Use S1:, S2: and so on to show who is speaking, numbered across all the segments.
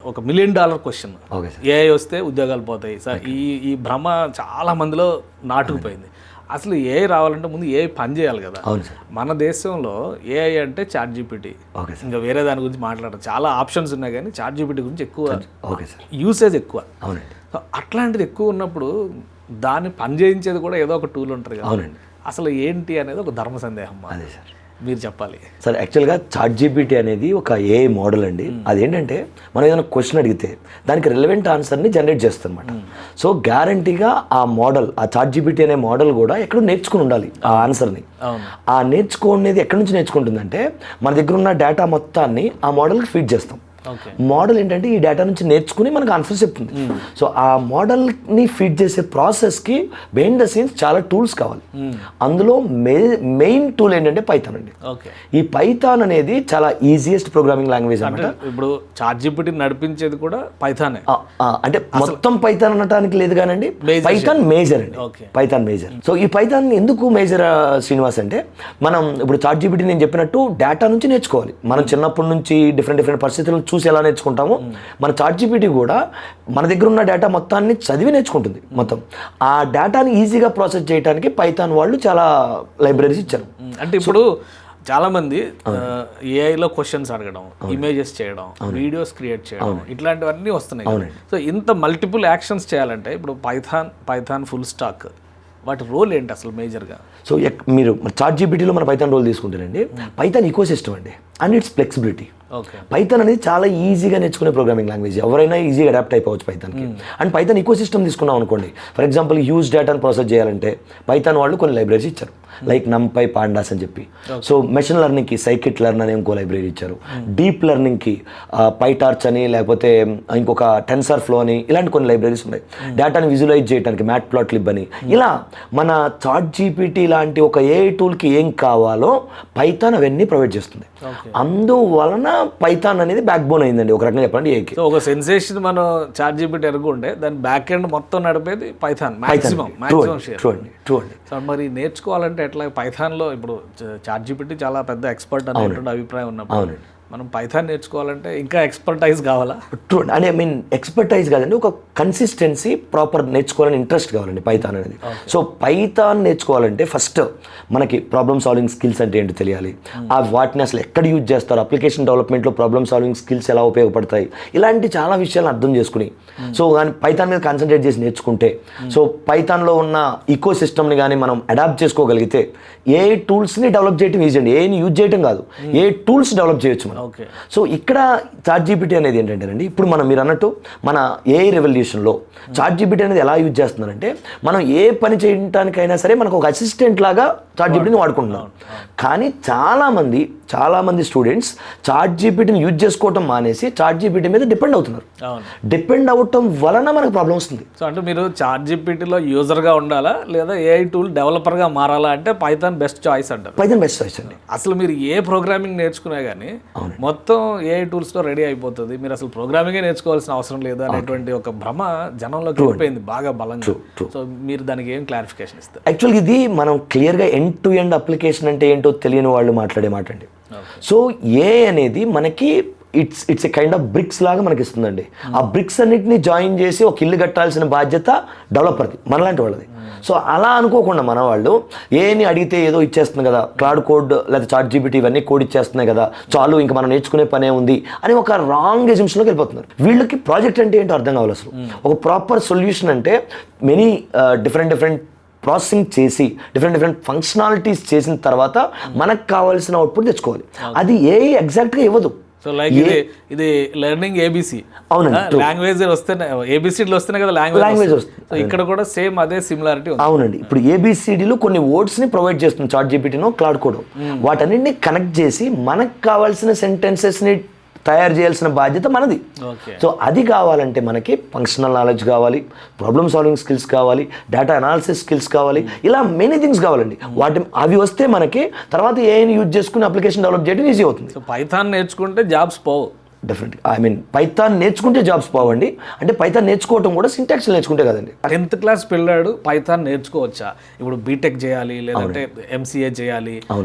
S1: ఒక $1 million question.
S2: Okay sir.
S1: AI వస్తే ఉద్యోగాలు పోతాయి సార్. ఈ భ్రమ చాలా మందిలో నాటుకుపోయింది. అసలు ఏఐ రావాలంటే ముందు ఏఐ పని చేయాలి కదా.
S2: అవును సార్.
S1: మన దేశంలో ఏఐ అంటే ChatGPT,
S2: ఓకే సార్.
S1: ఇంకా వేరే దాని గురించి మాట్లాడరు. చాలా ఆప్షన్స్ ఉన్నాయి కానీ ChatGPT గురించి ఎక్కువ
S2: ఓకే సార్.
S1: యూసేజ్ ఎక్కువ.
S2: అవునండి.
S1: సో అట్లాంటిది ఎక్కువ ఉన్నప్పుడు దాన్ని పని చేయించేది కూడా ఏదో ఒక టూల్ ఉంటుంది కదా.
S2: అవునండి.
S1: అసలు ఏంటి అనేది ఒక ధర్మ సందేహం.
S2: అదే సార్,
S1: మీరు చెప్పాలి
S2: సార్. యాక్చువల్గా ChatGPT అనేది ఒక ఏఐ మోడల్ అండి. అదేంటంటే మనం ఏదైనా క్వశ్చన్ అడిగితే దానికి రిలవెంట్ ఆన్సర్ని జనరేట్ చేస్తుంది అనమాట. సో గ్యారంటీగా ఆ మోడల్, ఆ ChatGPT అనే మోడల్ కూడా ఎక్కడో నేర్చుకుని ఉండాలి ఆ ఆన్సర్ని. ఆ నేర్చుకునేది ఎక్కడి నుంచి నేర్చుకుంటుందంటే మన దగ్గర ఉన్న డేటా మొత్తాన్ని ఆ మోడల్కి ఫీడ్ చేస్తాం. మోడల్ ఏంటంటే ఈ డేటా నుంచి నేర్చుకుని మనకు ఆన్సర్ చెప్తుంది. సో ఆ మోడల్ని ఫీడ్ చేసే ప్రాసెస్కి బిహైండ్ ద సీన్స్ చాలా టూల్స్ కావాలి. అందులో మెయిన్ టూల్ ఏంటంటే పైథాన్ అండి. ఈ పైథాన్ అనేది చాలా ఈజియెస్ట్ ప్రోగ్రామింగ్ లాంగ్వేజ్ అన్నమాట.
S1: ఇప్పుడు ChatGPT నడిపించేది కూడా పైథానే.
S2: అంటే మొత్తం పైథాన్ అనడానికి లేదు కానండి, పైథాన్ మేజర్ అండి. Python major. సో ఈ పైథాన్ ఎందుకు మేజర్ శ్రీనివాస్ అంటే, మనం ఇప్పుడు ChatGPT నేను చెప్పినట్టు డేటా నుంచి నేర్చుకోవాలి. మనం చిన్నప్పటి నుంచి డిఫరెంట్ పరిస్థితులను చూసి ఎలా నేర్చుకుంటామో మన ChatGPT కూడా మన దగ్గర ఉన్న డేటా మొత్తాన్ని చదివి నేర్చుకుంటుంది మొత్తం. ఆ డేటాని ఈజీగా ప్రాసెస్ చేయడానికి పైథాన్ వాళ్ళు చాలా లైబ్రరీస్ ఇచ్చారు.
S1: అంటే ఇప్పుడు చాలా మంది ఏఐలో క్వశ్చన్స్ అడగడం, ఇమేజెస్ చేయడం, వీడియోస్ క్రియేట్ చేయడం, ఇట్లాంటివన్నీ వస్తున్నాయి. సో ఇంత మల్టిపుల్ యాక్షన్స్ చేయాలంటే ఇప్పుడు పైథాన్ ఫుల్ స్టాక్ వాటి రోల్ ఏంటి అసలు మేజర్గా?
S2: సో మీరు ChatGPTలో మన పైథాన్ రోల్ తీసుకుంటారండి, పైథాన్ ఈకోసిస్టమ్ అండి, అండ్ ఇట్స్ ఫ్లెక్సిబిలిటీ. పైథాన్ అనేది చాలా ఈజీగా నేర్చుకునే ప్రోగ్రామింగ్ లాంగ్వేజ్. ఎవరైనా ఈజీగా అడాప్ట్ అయిపోవచ్చు పైథాన్కి. అండ్ పైథాన్ ఈకోసిస్టమ్ తీసుకున్నాం అనుకోండి, ఫర్ ఎగ్జాంపుల్ హ్యూజ్ డేటాను ప్రాసెస్ చేయాలంటే పైథాన్ వాళ్ళు కొన్ని లైబ్రరీస్ ఇచ్చారు, లైక్ NumPy, Pandas అని చెప్పి. సో మెషిన్ లెర్నింగ్కి Scikit learn అనే ఇంకో లైబ్రరీ ఇచ్చారు. డీప్ లెర్నింగ్కి PyTorch అని, లేకపోతే ఇంకొక TensorFlow అని, ఇలాంటి కొన్ని లైబ్రరీస్ ఉన్నాయి. డేటాని విజువలైజ్ చేయడానికి Matplotlib అని. ఇలా మన ChatGPT లాంటి ఒక ఏఐ టూల్కి ఏం కావాలో పైథాన్ అవన్నీ ప్రొవైడ్ చేస్తుంది. అందువలన పైథాన్ అనేది బ్యాక్ బోన్ అయిందండి ఒక రకంగా చెప్పండి ఏఐకి.
S1: ఒక సెన్సేషన్ మనం ChatGPT ఎరుగుంటే దాని బ్యాక్ ఎండ్ మొత్తం నడిపేది పైథాన్ మాక్సిమం షేర్.
S2: ట్రూ అండి.
S1: సో మరి నేర్చుకోవాలంటే ఎట్లా? పైథాన్లో ఇప్పుడు ChatGPT చాలా పెద్ద ఎక్స్పర్ట్ అనేటువంటి అభిప్రాయం ఉన్నప్పుడు మనం పైథాన్ నేర్చుకోవాలంటే ఇంకా ఎక్స్పర్టైజ్ కావాలా?
S2: ట్రూ అండి. ఐ మీన్ ఎక్స్పర్టైజ్ కాదండి, ఒక కన్సిస్టెన్సీ, ప్రాపర్ నేర్చుకోవాలని ఇంట్రెస్ట్ కావాలండి పైథాన్ అనేది. సో పైథాన్ నేర్చుకోవాలంటే ఫస్ట్ మనకి ప్రాబ్లమ్ సాల్వింగ్ స్కిల్స్ అంటే ఏంటో తెలియాలి. ఆ వాటిని అసలు ఎక్కడ యూజ్ చేస్తారు, అప్లికేషన్ డెవలప్మెంట్లో ప్రాబ్లమ్ సాల్వింగ్ స్కిల్స్ ఎలా ఉపయోగపడతాయి, ఇలాంటి చాలా విషయాలను అర్థం చేసుకుని సో కానీ పైథాన్ మీద కాన్సన్ట్రేట్ చేసి నేర్చుకుంటే, సో పైథాన్లో ఉన్న ఈకో సిస్టమ్ని కానీ మనం అడాప్ట్ చేసుకోగలిగితే ఏ టూల్స్ని డెవలప్ చేయడం ఈజీ అండి. ఏని యూజ్ చేయడం కాదు, ఏ టూల్స్ డెవలప్ చేయొచ్చు మనం. సో ఇక్కడ ChatGPT అనేది ఏంటంటేనండి, ఇప్పుడు మీరు అన్నట్టు మన ఏఐ రెవల్యూషన్లో ChatGPT అనేది ఎలా యూజ్ చేస్తున్నారంటే, మనం ఏ పని చేయడానికైనా సరే మనకు ఒక అసిస్టెంట్ లాగా ChatGPTని వాడుకుంటున్నాం. కానీ చాలామంది స్టూడెంట్స్ ChatGPTని యూజ్ చేసుకోవటం మానేసి ChatGPT మీద డిపెండ్ అవుతున్నారు. డిపెండ్ అవటం వలన మనకు ప్రాబ్లం వస్తుంది.
S1: సో అంటే మీరు ChatGPTలో యూజర్గా ఉండాలా లేదా ఏఐ టూల్ డెవలపర్గా మారాలా అంటే పైథాన్ బెస్ట్ చాయిస్ అంటారు.
S2: పైథాన్ బెస్ట్ చాయిస్ అండి.
S1: అసలు మీరు ఏ ప్రోగ్రామింగ్ నేర్చుకున్నా కానీ మొత్తం ఏఐ టూల్స్లో రెడీ అయిపోతుంది, మీరు అసలు ప్రోగ్రామింగే నేర్చుకోవాల్సిన అవసరం లేదు అనేటువంటి ఒక భ్రమ జనంలోకి వెళ్ళిపోయింది బాగా బలంగా. సో మీరు దానికి ఏం క్లారిఫికేషన్ ఇస్తారు?
S2: యాక్చువల్గా ఇది మనం క్లియర్గా ఎండ్ టు ఎండ్ అప్లికేషన్ అంటే ఏంటో తెలియని వాళ్ళు మాట్లాడే మాట అండి. సో ఏఐ అనేది మనకి it's a kind of bricks లాగా మనకి ఇస్తుందండి. ఆ బ్రిక్స్ అన్నిటిని జాయిన్ చేసి ఒక ఇల్లు కట్టాల్సిన బాధ్యత డెవలపర్ది, మనలాంటి వాళ్ళది. సో అలా అనుకోకుండా మన వాళ్ళు ఏని అడిగితే ఏదో ఇచ్చేస్తుంది కదా, క్లౌడ్ కోడ్ లేదా ChatGPT ఇవన్నీ కోడ్ ఇచ్చేస్తున్నాయి కదా, చాలు ఇంకా మనం నేర్చుకునే పనే ఉంది అని ఒక రాంగ్ ఎజంప్షన్లోకి వెళ్ళిపోతున్నారు. వీళ్ళకి ప్రాజెక్ట్ అంటే ఏంటో అర్థం కావాలి. అసలు ఒక ప్రాపర్ సొల్యూషన్ అంటే మెనీ డిఫరెంట్ ప్రాసెసింగ్ చేసి డిఫరెంట్ ఫంక్షనాలిటీస్ చేసిన తర్వాత మనకు కావాల్సిన అవుట్పుట్ తెచ్చుకోవాలి. అది ఏఐ ఎగ్జాక్ట్గా ఇవ్వదు.
S1: సో లైక్ ఇది లెర్నింగ్ ఏబిసి.
S2: అవునండి.
S1: లాంగ్వేజ్ వస్తేనే ఏబిసిడీలు వస్తేనే కదా లాంగ్వేజ్ వస్తుంది. సో ఇక్కడ కూడా సేమ్ అదే సిమిలారిటీ ఉంది.
S2: అవునండి. ఇప్పుడు ఏబిసిడీలు కొన్ని వర్డ్స్ని ప్రొవైడ్ చేస్తుంది ChatGPTనో క్లౌడ్ కోడ్. వాటన్నింటిని కనెక్ట్ చేసి మనకు కావాల్సిన సెంటెన్సెస్ని తయారు చేయాల్సిన బాధ్యత మనది. సో అది కావాలంటే మనకి ఫంక్షనల్ నాలెడ్జ్ కావాలి, ప్రాబ్లమ్ సాల్వింగ్ స్కిల్స్ కావాలి, డేటా అనాలిసిస్ స్కిల్స్ కావాలి, ఇలా మెనీ థింగ్స్ కావాలండి. అవి వస్తే మనకి తర్వాత ఏఐని యూజ్ చేసుకుని అప్లికేషన్ డెవలప్ చేయడం ఈజీ అవుతుంది.
S1: సో పైథాన్ నేర్చుకుంటే జాబ్స్ పోవు.
S2: డెఫినెట్గా. ఐ మీన్ పైథాన్ నేర్చుకుంటే జాబ్స్ పోవండి. అంటే పైథాన్ నేర్చుకోవటం కూడా సింటాక్స్ నేర్చుకుంటే కదండి.
S1: 10th క్లాస్ పిల్లాడు పైథాన్ నేర్చుకోవచ్చా? ఇప్పుడు బీటెక్ చేయాలి లేదంటే MCA చేయాలి,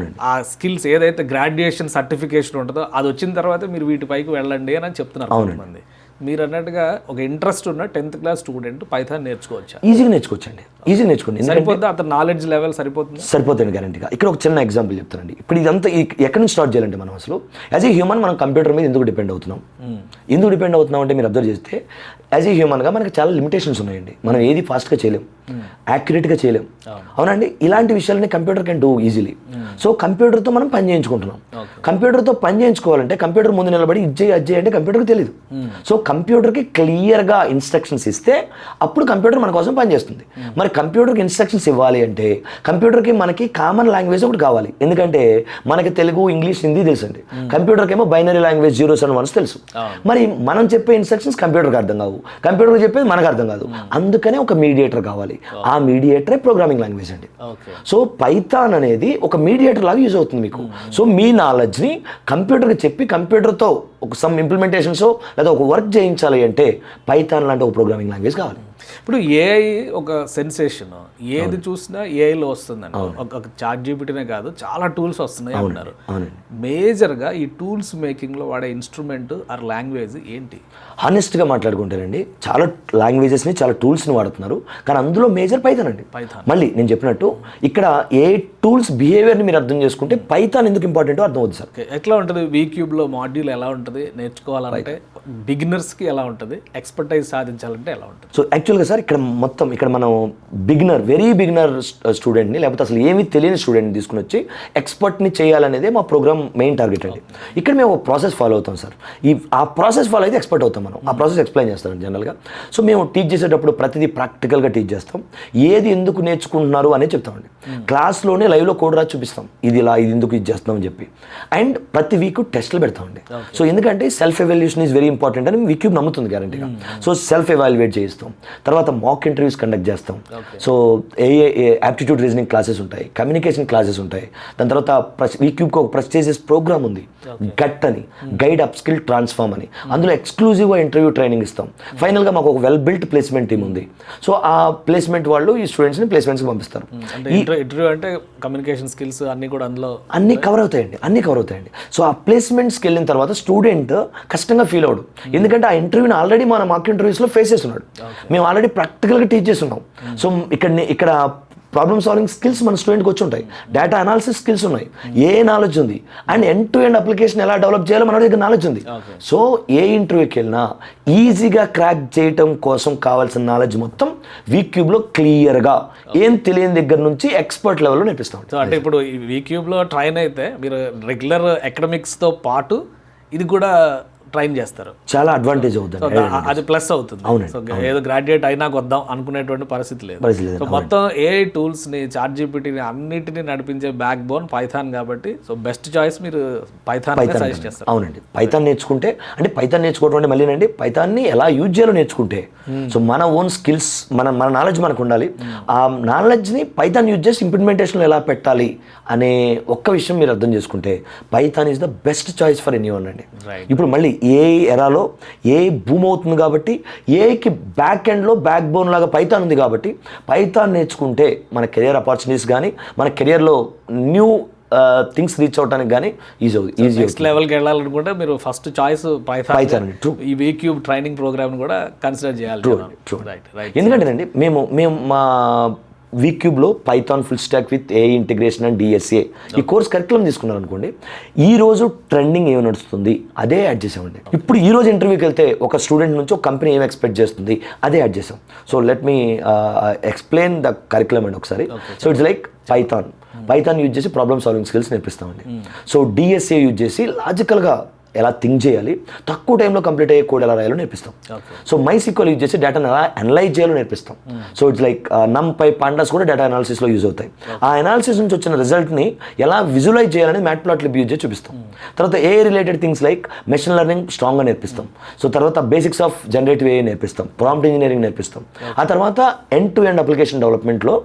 S1: ఆ స్కిల్స్ ఏదైతే గ్రాడ్యుయేషన్ సర్టిఫికేషన్ ఉంటుందో అది వచ్చిన తర్వాత మీరు వీటిపైకి వెళ్ళండి అని చెప్తున్నారు కొంతమంది. మీరు అన్నట్టుగా ఒక ఇంట్రెస్ట్ ఉన్న 10th క్లాస్ స్టూడెంట్ పైథాన్ నేర్చుకోవచ్చా?
S2: ఈజీగా నేర్చుకోవచ్చండి, ఈజీగా నేర్చుకోండి.
S1: సరిపోద్దా అతని నాలెడ్జ్ లెవెల్ సరిపోతుంది?
S2: సరిపోతుంది గ్యారంటీగా. ఇక్కడ ఒక చిన్న ఎగ్జాంపుల్ చెప్తానండి. ఇప్పుడు ఇదంతా ఎక్కడి నుంచి స్టార్ట్ చేయాలంటే మనం అసలు యాజ్ ఏ హ్యూమన్ మనం కంప్యూటర్ మీద ఎందుకు డిపెండ్ అవుతున్నాం? ఎందుకు డిపెండ్ అవుతున్నాం అంటే మీరు అబ్జర్వ్ చేస్తే యాజ్ ఏ హ్యూమన్గా మనకి చాలా లిమిటేషన్స్ ఉన్నాయండి. మనం ఏది ఫాస్ట్గా చేయలేం, యాక్యురేట్గా చేయలేం, అవునండి. ఇలాంటి విషయాలని computer can do easily. So కంప్యూటర్తో మనం పని చేయించుకుంటున్నాం. కంప్యూటర్తో పని చేయించుకోవాలంటే కంప్యూటర్ ముందు నిలబడి ఇజ్జే అంటే కంప్యూటర్కి తెలియదు. సో కంప్యూటర్కి క్లియర్గా ఇన్స్ట్రక్షన్స్ ఇస్తే అప్పుడు కంప్యూటర్ మన కోసం పనిచేస్తుంది. మరి కంప్యూటర్కి ఇన్స్ట్రక్షన్స్ ఇవ్వాలి అంటే కంప్యూటర్కి మనకి కామన్ లాంగ్వేజ్ ఒకటి కావాలి. ఎందుకంటే మనకి తెలుగు, ఇంగ్లీష్, హిందీ తెలుసండి. కంప్యూటర్కి ఏమో binary language 0s and 1s తెలుసు. మరి మనం చెప్పే ఇన్స్ట్రక్షన్స్ కంప్యూటర్కి అర్థం కావు, కంప్యూటర్కి చెప్పేది మనకు అర్థం కాదు. అందుకనే ఒక మీడియేటర్ కావాలి. ఆ మీడియేటరే ప్రోగ్రామింగ్ లాంగ్వేజ్ అండి. సో పైథాన్ అనేది ఒక మీడియేటర్ లాగా యూజ్ అవుతుంది మీకు. సో మీ నాలెడ్జ్ని కంప్యూటర్కి చెప్పి కంప్యూటర్తో ఒక సమ్ ఇంప్లిమెంటేషన్స్ లేదా ఒక వర్క్ చేయించాలి అంటే పైథాన్ లాంటి ఒక ప్రోగ్రామింగ్ లాంగ్వేజ్ కావాలి.
S1: ఇప్పుడు ఏఐ ఒక సెన్సేషన్, ఏది చూసినా ఏఐలో వస్తుందండి. ఒక ChatGPTనే కాదు, చాలా టూల్స్ వస్తున్నాయి అన్నారు. మేజర్గా ఈ టూల్స్ మేకింగ్లో వాడే ఇన్స్ట్రుమెంట్ ఆర్ లాంగ్వేజ్ ఏంటి?
S2: హానెస్ట్గా మాట్లాడుకుంటానండి, చాలా లాంగ్వేజెస్ని, చాలా టూల్స్ని వాడుతున్నారు, కానీ అందులో మేజర్ పైథాన్ అండి. మళ్ళీ నేను చెప్పినట్టు ఇక్కడ ఏ టూల్స్ బిహేవియర్ని మీరు అర్థం చేసుకుంటే పైథాన్ ఎందుకు ఇంపార్టెంటో అర్థం అవుతుంది సార్.
S1: ఎట్లా ఉంటుంది వీక్యూబ్లో మాడ్యూల్ ఎలా ఉంటుంది నేర్చుకోవాలంటే? బిగినర్స్కి ఎలా ఉంటుంది? ఎక్స్పర్టైజ్ సాధించాలంటే ఎలా ఉంటుంది?
S2: సో యాక్చువల్గా సార్ ఇక్కడ మనం బిగినర్, వెరీ బిగినర్ స్టూడెంట్ని లేకపోతే అసలు ఏమీ తెలియని స్టూడెంట్ని తీసుకుని వచ్చి ఎక్స్పర్ట్ని చేయాలనేదే మా ప్రోగ్రామ్ మెయిన్ టార్గెట్ అండి. ఇక్కడ మేము ఒక ప్రాసెస్ ఫాలో అవుతాం సార్. ఆ ప్రాసెస్ ఫాలో అయితే ఎక్స్పర్ట్ అవుతాం మనం. ఆ ప్రాసెస్ ఎక్స్ప్లెయిన్ చేస్తాం జనరల్గా. సో మేము టీచ్ చేసేటప్పుడు ప్రతిదీ ప్రాక్టికల్గా టీచ్ చేస్తాం. ఏది ఎందుకు నేర్చుకుంటున్నారు అనేది చెప్తామండి. క్లాస్లోనే లైవ్లో కోడ్ రాసి చూపిస్తాం, ఇది ఇలా, ఇది ఎందుకు ఇది చేస్తాం అని చెప్పి. అండ్ ప్రతి వీక్ టెస్ట్లు పెడతామండి. సో ఎందుకంటే self evaluation is very important అని వీక్యూబ్ నమ్ముతుంది గ్యారంటీగా. సో సెల్ఫ్ ఎవాల్యుయేట్ చేయిస్తాం. తర్వాత మాక్ ఇంటర్వ్యూస్ కండక్ట్ చేస్తాం. సో యాప్టిట్యూడ్ రీజనింగ్ క్లాసెస్ ఉంటాయి, కమ్యూనికేషన్ క్లాసెస్ ఉంటాయి. దాని తర్వాత వీక్యూబ్కి ఒక ప్రెస్టీజియస్ ప్రోగ్రామ్ ఉంది, గట్ అని, గైడ్ అప్ స్కిల్ ట్రాన్స్ఫార్మ్ అని. అందులో ఎక్స్క్లూజివ్గా ఇంటర్వ్యూ ట్రైనింగ్ ఇస్తాం. ఫైనల్గా మాకు ఒక వెల్ బిల్ట్ ప్లేస్మెంట్ టీమ్ ఉంది. సో ఆ ప్లేస్మెంట్ వాళ్ళు ఈ స్టూడెంట్స్ని ప్లేస్మెంట్స్కి పంపిస్తారు.
S1: ఇంటర్వ్యూ అంటే కమ్యూనికేషన్ స్కిల్స్ అన్ని కూడా అందులో
S2: అన్నీ కవర్ అవుతాయండి. సో ఆ ప్లేస్మెంట్స్కి వెళ్ళిన తర్వాత స్టూడెంట్ కష్టంగా ఫీల్ అవడు. ఎందుకంటే ఆ ఇంటర్వ్యూని ఆల్రెడీ మన మాక్ ఇంటర్వ్యూస్లో ఫేస్ చేస్తున్నాడు. మేము ఆల్రెడీ ప్రాక్టికల్గా టీచ్ చేస్తున్నాం. సో ఇక్కడ ప్రాబ్లమ్ సాల్వింగ్ స్కిల్స్ మన స్టూడెంట్కి వచ్చి ఉంటాయి, డేటా అనాలిసిస్ స్కిల్స్ ఉన్నాయి, ఏ నాలెడ్జ్ ఉంది, and end to end application ఎలా డెవలప్ చేయాలో మన దగ్గర నాలెడ్జ్ ఉంది. సో ఏ ఇంటర్వ్యూకి వెళ్ళినా ఈజీగా క్రాక్ చేయటం కోసం కావాల్సిన నాలెడ్జ్ మొత్తం వీక్యూబ్లో క్లియర్గా ఏం తెలియని దగ్గర నుంచి ఎక్స్పర్ట్ లెవెల్లో నేర్పిస్తాం.
S1: సో అంటే ఇప్పుడు ఈ వీక్యూబ్లో ట్రైన్ అయితే మీరు రెగ్యులర్ అకాడమిక్స్తో పాటు ఇది కూడా ట్రైన్ చేస్తారు,
S2: చాలా అడ్వాంటేజ్ అవుతుంది,
S1: అది ప్లస్ అవుతుంది. ఏదో గ్రాడ్యుయేట్ అయినా వద్దాం అనుకునేటువంటి పరిస్థితి లేదు. సో మొత్తం ఏఐ టూల్స్ని, ChatGPTని అన్నిటిని నడిపించే బ్యాక్ బోన్ పైథాన్ కాబట్టి సో బెస్ట్ చాయిస్ మీరు పైథాన్ సజెస్ట్ చేస్తారు.
S2: అవునండి, పైథాన్ నేర్చుకుంటే అంటే పైథాన్ నేర్చుకోవడం అంటే మళ్ళీ పైథాన్ని ఎలా యూజ్ చేయాలో నేర్చుకుంటే సో మన ఓన్ స్కిల్స్, మన నాలెడ్జ్ మనకు ఉండాలి. ఆ నాలెడ్జ్ని పైథాన్ యూజ్ చేసి ఇంప్లిమెంటేషన్లో ఎలా పెట్టాలి అనే ఒక్క విషయం మీరు అర్థం చేసుకుంటే Python is the best choice for anyone అండి. ఇప్పుడు మళ్ళీ ఏ ఎరాలో ఏ బూమ్ అవుతుంది కాబట్టి ఏకి బ్యాక్ ఎండ్లో బ్యాక్ బోన్ లాగా పైథాన్ ఉంది కాబట్టి పైథాన్ నేర్చుకుంటే మన కెరియర్ ఆపర్చునిటీస్ కానీ మన కెరియర్లో న్యూ థింగ్స్ రీచ్ అవడానికి కానీ ఈజీ
S1: నెక్స్ట్ లెవెల్కి వెళ్ళాలనుకుంటే మీరు ఫస్ట్ చాయిస్ పైథాన్. ఈ వీక్యూబ్ ట్రైనింగ్ ప్రోగ్రామ్ కూడా కన్సిడర్ చేయాలి.
S2: ఎందుకంటేనండి మేము మా వీక్యూబ్లో Python full stack with a integration and DSA ఈ కోర్స్ కరికులం తీసుకున్నారు అనుకోండి, ఈ రోజు ట్రెండింగ్ ఏమి నడుస్తుంది అదే యాడ్ చేసామండి. ఇప్పుడు ఈ రోజు ఇంటర్వ్యూకి వెళ్తే ఒక స్టూడెంట్ నుంచి ఒక కంపెనీ ఏం ఎక్స్పెక్ట్ చేస్తుంది అదే యాడ్ చేసాం. So let me explain the curriculum అండి ఒకసారి. So it's like Python use చేసి ప్రాబ్లమ్ సాల్వింగ్ స్కిల్స్ నేర్పిస్తామండి. సో డిఎస్ఏ యూజ్ చేసి లాజికల్గా ఎలా థింక్ చేయాలి, తక్కువ టైంలో కంప్లీట్ అయ్యే కోడ్ ఎలా రాయాలో నేర్పిస్తాం. సో MySQL యూజ్ చేసి డేటాను ఎలా అనలైజ్ చేయాలో నేర్పిస్తాం. So it's like NumPy, Pandas కూడా డేటా అనాలిసిస్లో యూజ్ అవుతాయి. ఆ అనాలిసిస్ నుంచి వచ్చిన రిజల్ట్ని ఎలా విజువలైజ్ చేయాలని మ్యాట్ప్లాట్లిబ్ యూజ్ చేసి చూపిస్తాం. తర్వాత a related things like machine learning స్ట్రాంగ్గా నేర్పిస్తాం. సో తర్వాత బేసిక్స్ ఆఫ్ జనరేటివ్ AI నేర్పిస్తాం, ప్రాంప్ట్ ఇంజనీరింగ్ నేర్పిస్తాం. ఆ తర్వాత ఎండ్ టు ఎండ్ అప్లికేషన్ డెవలప్మెంట్లో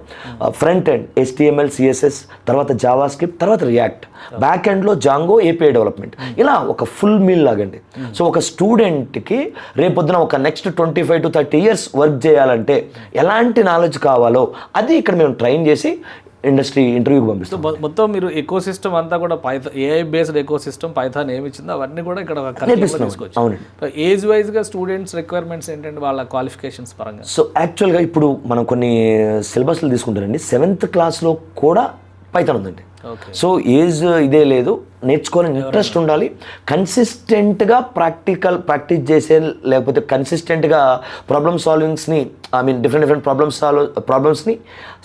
S2: ఫ్రంట్ ఎండ్ HTML, CSS, తర్వాత జావా స్క్రిప్ట్, తర్వాత రియాక్ట్, బ్యాక్ ఎండ్లో జాంగో, API డెవలప్మెంట్, ఇలా ఒక ఫుల్ మీల్ లాగండి. సో ఒక స్టూడెంట్కి రేపొద్దున ఒక నెక్స్ట్ 25 to 30 years వర్క్ చేయాలంటే ఎలాంటి నాలెడ్జ్ కావాలో అది ఇక్కడ మేము ట్రైన్ చేసి ఇండస్ట్రీ ఇంటర్వ్యూకి పంపిస్తాం.
S1: మొత్తం మీరు ఎకో సిస్టమ్ అంతా కూడా Python AI based eco system Python ఏమి ఇచ్చిందో అవన్నీ కూడా ఇక్కడ తీసుకోవచ్చు.
S2: అవునండి.
S1: ఏజ్ వైజ్గా స్టూడెంట్స్ రిక్వైర్మెంట్స్ ఏంటంటే వాళ్ళ క్వాలిఫికేషన్స్ పరంగా?
S2: సో యాక్చువల్గా ఇప్పుడు మనం కొన్ని సిలబస్లు తీసుకుంటారండి, 7th క్లాస్లో కూడా పైథాన్ ఉందండి. సో ఏజ్ ఇదే లేదు, నేర్చుకోవాలని ఇంట్రెస్ట్ ఉండాలి, కన్సిస్టెంట్గా ప్రాక్టీస్ చేసే, లేకపోతే కన్సిస్టెంట్గా ప్రాబ్లమ్ సాల్వింగ్స్ని డిఫరెంట్ ప్రాబ్లమ్స్ని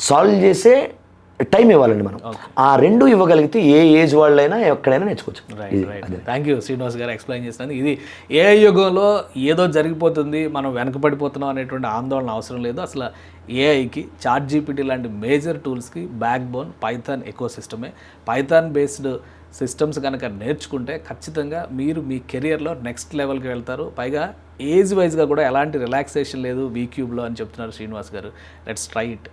S2: సాల్వ్ చేసే టైం ఇవ్వాలండి మనం. ఆ రెండు ఇవ్వగలిగితే ఏ ఏజ్ వాళ్ళైనా ఎక్కడైనా నేర్చుకోవచ్చు.
S1: థ్యాంక్ యూ శ్రీనివాస్ గారు ఎక్స్ప్లెయిన్ చేసినందుకు. ఇది ఏఐ యుగంలో ఏదో జరిగిపోతుంది, మనం వెనకబడిపోతున్నాం అనేటువంటి ఆందోళన అవసరం లేదు. అసలు ఏఐకి ChatGPT లాంటి మేజర్ టూల్స్కి బ్యాక్ బోన్ పైథాన్ ఎకో సిస్టమే. పైథాన్ బేస్డ్ సిస్టమ్స్ కనుక నేర్చుకుంటే ఖచ్చితంగా మీరు మీ కెరియర్లో నెక్స్ట్ లెవెల్కి వెళ్తారు. పైగా ఏజ్ వైజ్గా కూడా ఎలాంటి రిలాక్సేషన్ లేదు వీక్యూబ్లో అని చెప్తున్నారు శ్రీనివాస్ గారు. Let's try it.